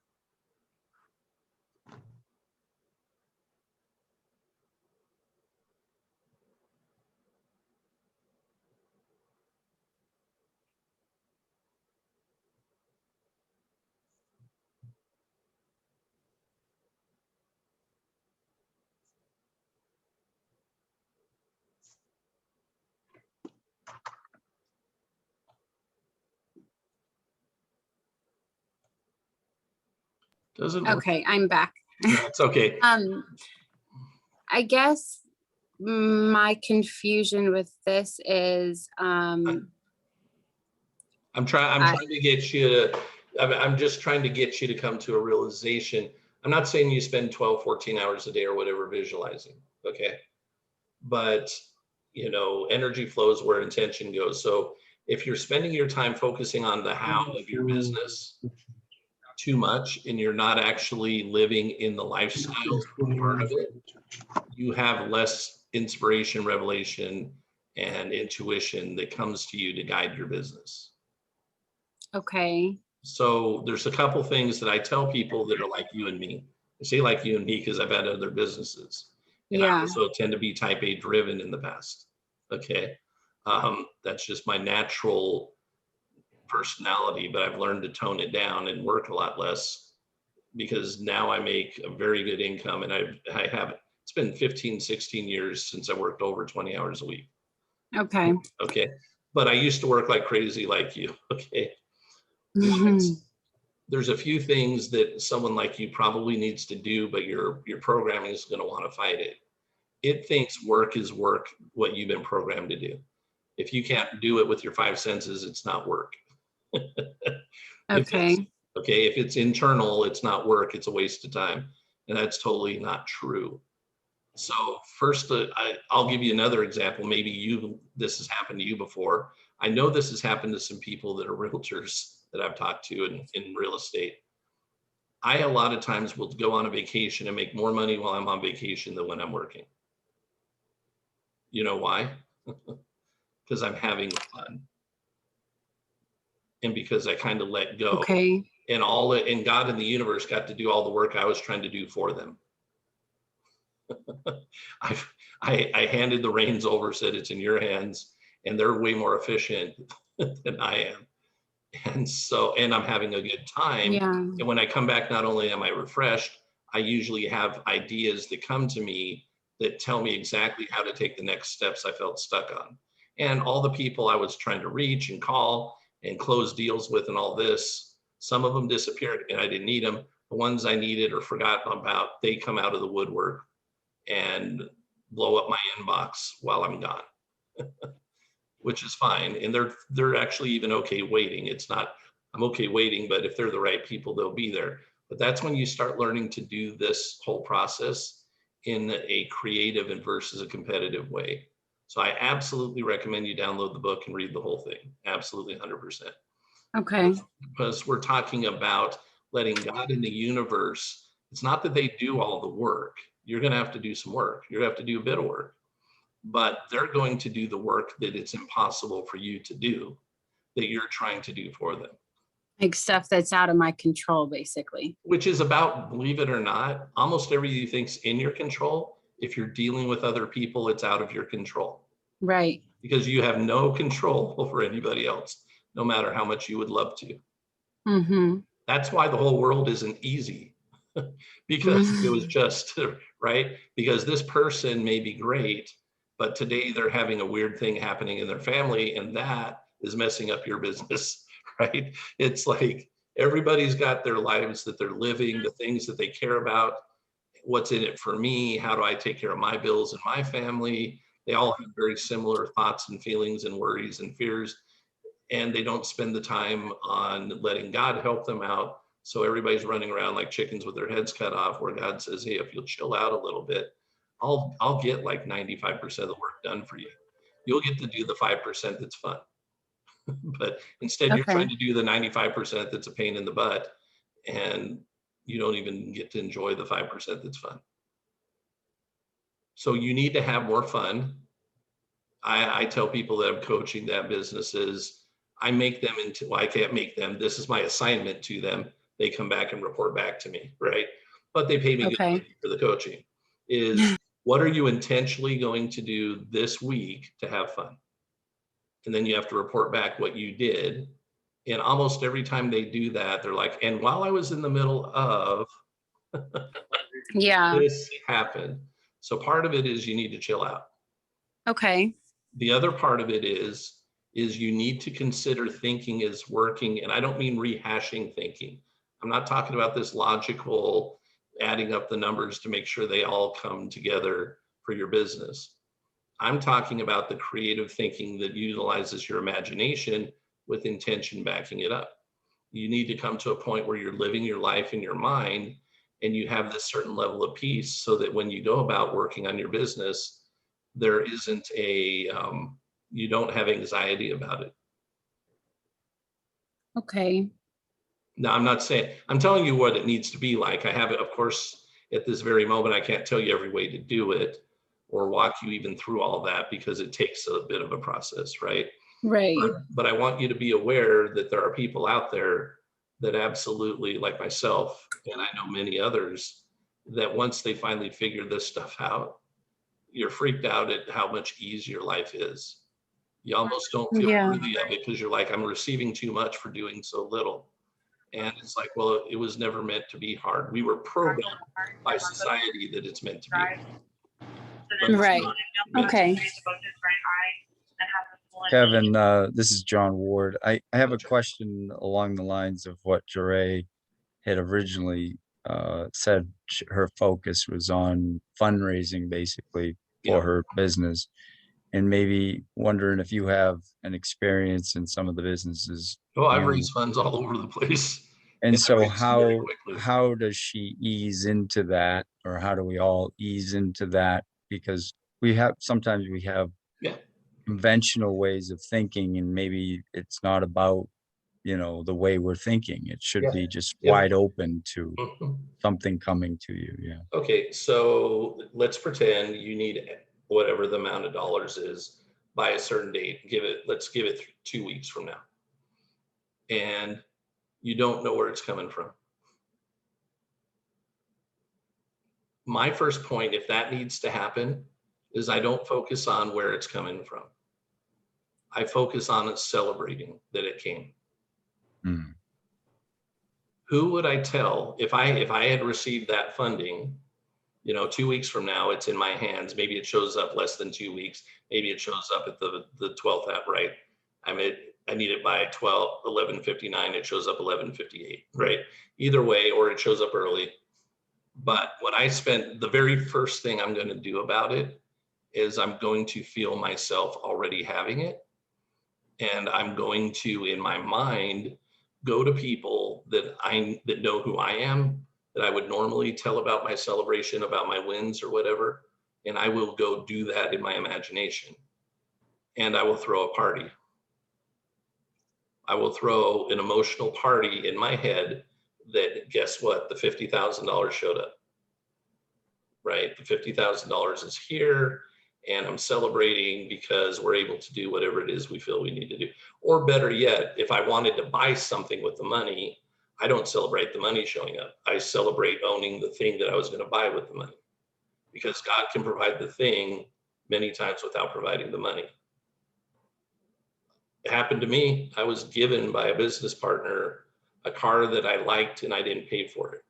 Doesn't work. Okay, I'm back. It's okay. I guess my confusion with this is I'm trying to get you to, I'm just trying to get you to come to a realization. I'm not saying you spend 12, 14 hours a day or whatever visualizing, okay? But, energy flows where intention goes. So if you're spending your time focusing on the how of your business too much and you're not actually living in the lifestyle part of it, you have less inspiration, revelation, and intuition that comes to you to guide your business. okay. So there's a couple things that I tell people that are like you and me. I say like you and me because I've had other businesses. And I Yeah. also tend to be type A driven in the past. Okay. That's just my natural personality, but I've learned to tone it down and work a lot less because now I make a very good income and I have, it's been 15, 16 years since I worked over 20 hours a week. Okay. Okay. But I used to work like crazy like you. Okay. There's a few things that someone like you probably needs to do, but your programming is going to want to fight it. It thinks work is work, what you've been programmed to do. If you can't do it with your five senses, it's not work. Okay. If it's internal, it's not work, it's a waste of time. And that's totally not true. So first, I'll give you another example. Maybe this has happened to you before. I know this has happened to some people that are realtors that I've talked to in real estate. I, a lot of times, will go on a vacation and make more money while I'm on vacation than when I'm working. You know why? Because I'm having fun. And because I kind of let go. Okay. And God and the universe got to do all the work I was trying to do for them. I handed the reins over, said it's in your hands, and they're way more efficient than I am. And I'm having a good time. Yeah. And when I come back, not only am I refreshed, I usually have ideas that come to me that tell me exactly how to take the next steps I felt stuck on. And all the people I was trying to reach and call and close deals with and all this, some of them disappeared and I didn't need them. The ones I needed or forgot about, they come out of the woodwork and blow up my inbox while I'm gone. which is fine. And they're actually even okay waiting. It's not, I'm okay waiting, but if they're the right people, they'll be there. But that's when you start learning to do this whole process in a creative and versus a competitive way. So I absolutely recommend you download the book and read the whole thing. Absolutely 100%. Okay. Because we're talking about letting God in the universe. It's not that they do all the work. You're going to have to do some work. You're going to have to do a bit of work, but they're going to do the work that it's impossible for you to do, that you're trying to do for them. Like stuff that's out of my control, basically. Which is about, believe it or not, almost everything you think's in your control. If you're dealing with other people, it's out of your control. Right. Because you have no control over anybody else, no matter how much you would love to. Mm-hmm. That's why the whole world isn't easy. Because it was just, right? Because this person may be great, but today they're having a weird thing happening in their family, and that is messing up your business, right? It's like everybody's got their lives that they're living, the things that they care about. What's in it for me? How do I take care of my bills and my family? They all have very similar thoughts and feelings and worries and fears, and they don't spend the time on letting God help them out. So everybody's running around like chickens with their heads cut off, where God says, hey, if you'll chill out a little bit, I'll get like 95% of the work done for you. You'll get to do the 5% that's fun. But instead, you're trying to do the 95% that's a pain in the butt, and you don't even get to enjoy the 5% that's fun. So you need to have more fun. I tell people that I'm coaching that businesses, I make them into, well, I can't make them, this is my assignment to them. They come back and report back to me, right? But they pay me good money for the coaching. Is what are you intentionally going to do this week to have fun? And then you have to report back what you did. And almost every time they do that, they're like, and while I was in the middle of this happened. So part of it is you need to chill out. Okay. The other part of it is you need to consider thinking is working. And I don't mean rehashing thinking. I'm not talking about this logical adding up the numbers to make sure they all come together for your business. I'm talking about the creative thinking that utilizes your imagination with intention backing it up. You need to come to a point where you're living your life in your mind and you have this certain level of peace, so that when you go about working on your business, there isn't a, you don't have anxiety about it. Okay. Now, I'm not saying, I'm telling you what it needs to be like. I have it, of course, at this very moment, I can't tell you every way to do it or walk you even through all that, because it takes a bit of a process, right? Right. But I want you to be aware that there are people out there that absolutely, like myself, and I know many others, that once they finally figure this stuff out, you're freaked out at how much easier life is. You almost don't feel worthy of it, because you're like, I'm receiving too much for doing so little. And it's like, well, it was never meant to be hard. We were programmed by society that it's meant to be. Right. Okay. Kevin, this is John Ward. I have a question along the lines of what Jeray had originally said. Her focus was on fundraising, basically, for her business, and maybe wondering if you have an experience in some of the businesses. Oh, I've raised funds all over the place. And so how does she ease into that, or how do we all ease into that? Because sometimes we have conventional ways of thinking, and maybe it's not about, the way we're thinking. It should be just wide open to something coming to you. Yeah. Okay, so let's pretend you need whatever the amount of dollars is by a certain date. Let's give it 2 weeks from now. And you don't know where it's coming from. My first point, if that needs to happen, is I don't focus on where it's coming from. I focus on it celebrating that it came. Mm. Who would I tell if I had received that funding, 2 weeks from now, it's in my hands. Maybe it shows up less than 2 weeks. Maybe it shows up at the 12th app, right? I need it by 11:59. It shows up 11:58, right? Either way, or it shows up early. But when I spent, the very first thing I'm going to do about it is I'm going to feel myself already having it. And I'm going to, in my mind, go to people that know who I am, that I would normally tell about my celebration, about my wins or whatever. And I will go do that in my imagination. And I will throw a party. I will throw an emotional party in my head that, guess what? The $50,000 showed up, right? The $50,000 is here, and I'm celebrating because we're able to do whatever it is we feel we need to do. Or better yet, if I wanted to buy something with the money, I don't celebrate the money showing up. I celebrate owning the thing that I was going to buy with the money, because God can provide the thing many times without providing the money. It happened to me. I was given by a business partner a car that I liked, and I didn't pay for it.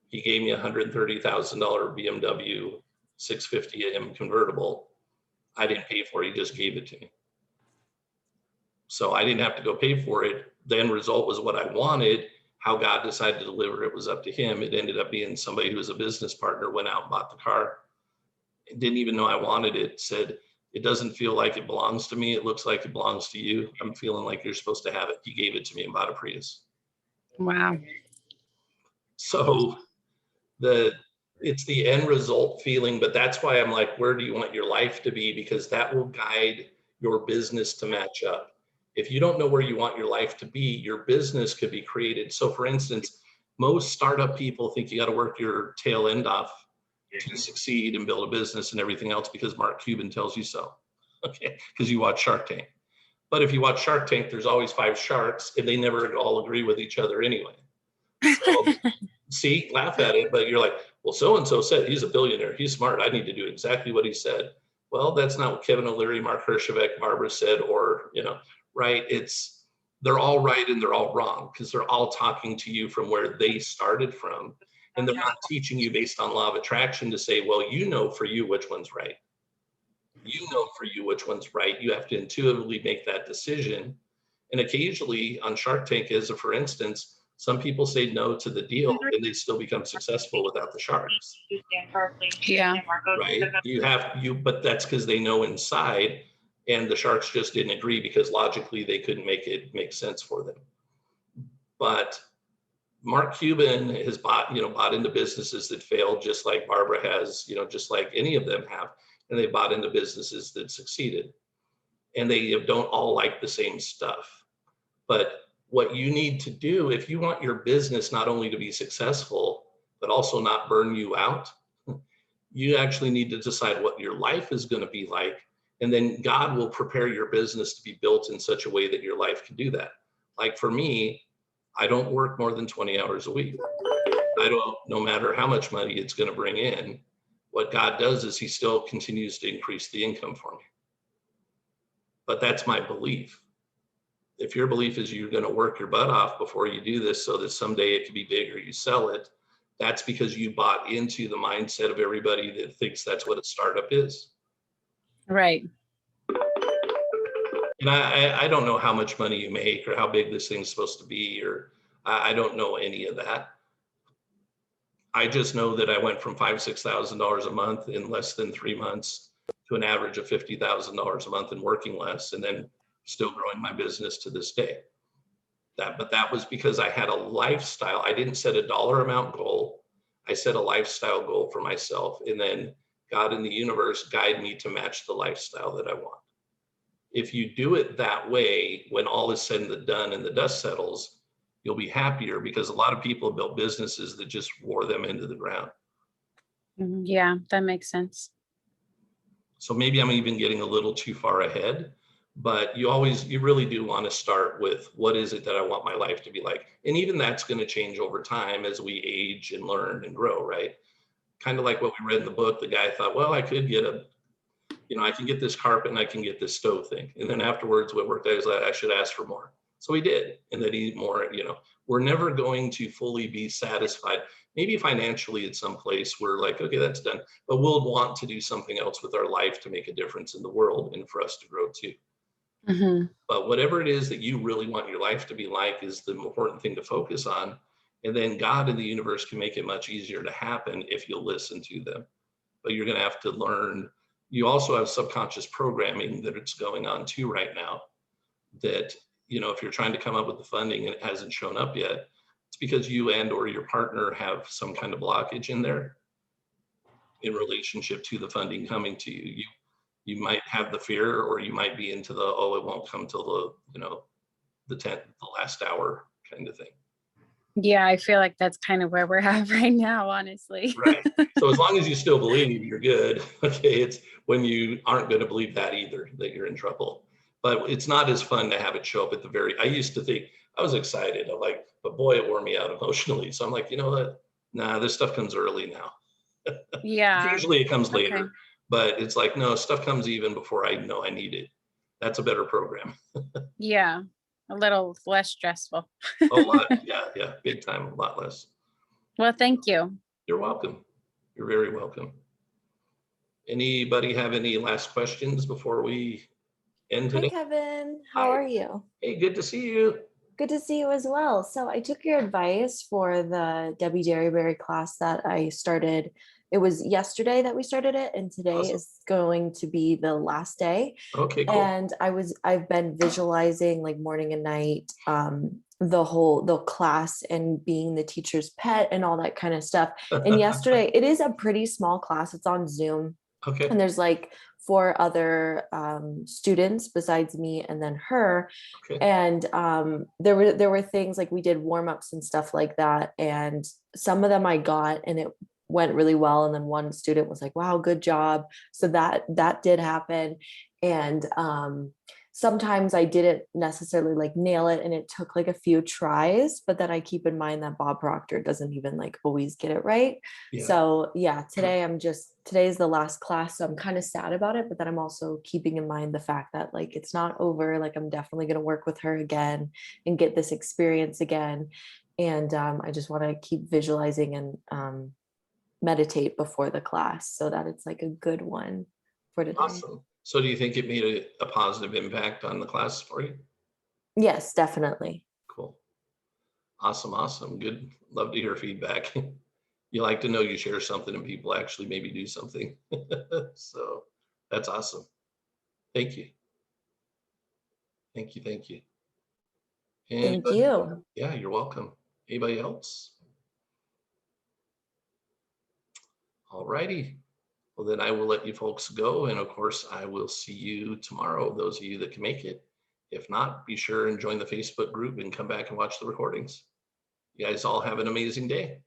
He gave me a $130,000 BMW 650M convertible. I didn't pay for it. He just gave it to me. So I didn't have to go pay for it. The end result was what I wanted. How God decided to deliver it was up to him. It ended up being somebody who was a business partner, went out and bought the car. Didn't even know I wanted it. Said, it doesn't feel like it belongs to me. It looks like it belongs to you. I'm feeling like you're supposed to have it. He gave it to me and bought a Prius. Wow. So it's the end result feeling, but that's why I'm like, where do you want your life to be? Because that will guide your business to match up. If you don't know where you want your life to be, your business could be created. So for instance, most startup people think you got to work your tail end off to succeed and build a business and everything else because Mark Cuban tells you so. Okay, because you watch Shark Tank. But if you watch Shark Tank, there's always 5 sharks and they never all agree with each other anyway. So, see, laugh at it, but you're like, well, so-and-so said he's a billionaire. He's smart. I need to do exactly what he said. Well, that's not what Kevin O'Leary, Mark Hershevek, Barbara said, or, right? They're all right and they're all wrong because they're all talking to you from where they started from. And they're not teaching you based on law of attraction to say, well, for you which one's right. For you which one's right. You have to intuitively make that decision. And occasionally on Shark Tank, for instance, some people say no to the deal and they still become successful without the sharks. Yeah. Right. But that's because they know inside, and the sharks just didn't agree because logically they couldn't make it make sense for them. But Mark Cuban has bought into businesses that failed, just like Barbara has, just like any of them have, and they bought into businesses that succeeded. And they don't all like the same stuff. But what you need to do, if you want your business not only to be successful, but also not burn you out, you actually need to decide what your life is going to be like. And then God will prepare your business to be built in such a way that your life can do that. Like for me, I don't work more than 20 hours a week. No matter how much money it's going to bring in, what God does is he still continues to increase the income for me. But that's my belief. If your belief is you're going to work your butt off before you do this so that someday it can be big or you sell it, that's because you bought into the mindset of everybody that thinks that's what a startup is. Right. And I don't know how much money you make or how big this thing's supposed to be, or I don't know any of that. I just know that I went from $5,000-$6,000 a month in less than 3 months to an average of $50,000 a month and working less, and then still growing my business to this day. But that was because I had a lifestyle. I didn't set a dollar amount goal. I set a lifestyle goal for myself, and then God and the universe guide me to match the lifestyle that I want. If you do it that way, when all is said and done and the dust settles, you'll be happier, because a lot of people built businesses that just wore them into the ground. Yeah, that makes sense. So maybe I'm even getting a little too far ahead, but you really do want to start with, what is it that I want my life to be like? And even that's going to change over time as we age and learn and grow, right? Kind of like what we read in the book. The guy thought, well, I could get I can get this carpet and I can get this stove thing. And then afterwards, what worked out is I should ask for more. So he did. And then he more, we're never going to fully be satisfied. Maybe financially at some place we're like, okay, that's done. But we'll want to do something else with our life to make a difference in the world and for us to grow too. Mm-hmm. But whatever it is that you really want your life to be like is the important thing to focus on. And then God and the universe can make it much easier to happen if you'll listen to them. But you're going to have to learn you also have subconscious programming that it's going on too right now, that, you know, if you're trying to come up with the funding and it hasn't shown up yet, it's because you and or your partner have some kind of blockage in there in relationship to the funding coming to you. You might have the fear, or you might be into the, oh, it won't come till the, you know, the last hour kind of thing. Yeah, I feel like that's kind of where we're at right now, honestly. Right. So as long as you still believe, you're good. Okay. It's when you aren't going to believe that either, that you're in trouble. But it's not as fun to have it show up at the very, I used to think I was excited. I'm like, but boy, it wore me out emotionally. So I'm like, you know what? Nah, this stuff comes early now. Yeah. Usually it comes later, Okay. but it's like, no, stuff comes even before I know I need it. That's a better program. Yeah. A little less stressful. A lot. Yeah. Big time. A lot less. Well, thank you. You're welcome. You're very welcome. Anybody have any last questions before we end Hi, today? Kevin. How Hi. are you? Hey, good to see you. Good to see you as well. So I took your advice for the Debbie Derryberry class that I started. It was yesterday that we started it, and today Awesome. is going to be the last day. Okay, cool. And I've been visualizing like morning and night, the class and being the teacher's pet and all that kind of stuff. And yesterday, it is a pretty small class. It's on Zoom. Okay. And there's like 4 other students besides me and then her. Okay. And there were things like we did warm-ups and stuff like that. And some of them I got and it went really well. And then one student was like, wow, good job. So that did happen. And sometimes I didn't necessarily like nail it and it took like a few tries, but then I keep in mind that Bob Proctor doesn't even like always get it right. Yeah. So yeah, today is the last class. So I'm kind of sad about it, but then I'm also keeping in mind the fact that like, it's not over. Like I'm definitely going to work with her again and get this experience again. And I just want to keep visualizing and meditate before the class so that it's like a good one for today. Awesome. So do you think it made a positive impact on the class for you? Yes, definitely. Cool. Awesome. Good. Love to hear feedback. You like to know you share something and people actually maybe do something. So that's awesome. Thank you. And Thank you. Yeah, you're welcome. Anybody else? All righty. Well, then I will let you folks go. And of course, I will see you tomorrow, those of you that can make it. If not, be sure and join the Facebook group and come back and watch the recordings. You guys all have an amazing day.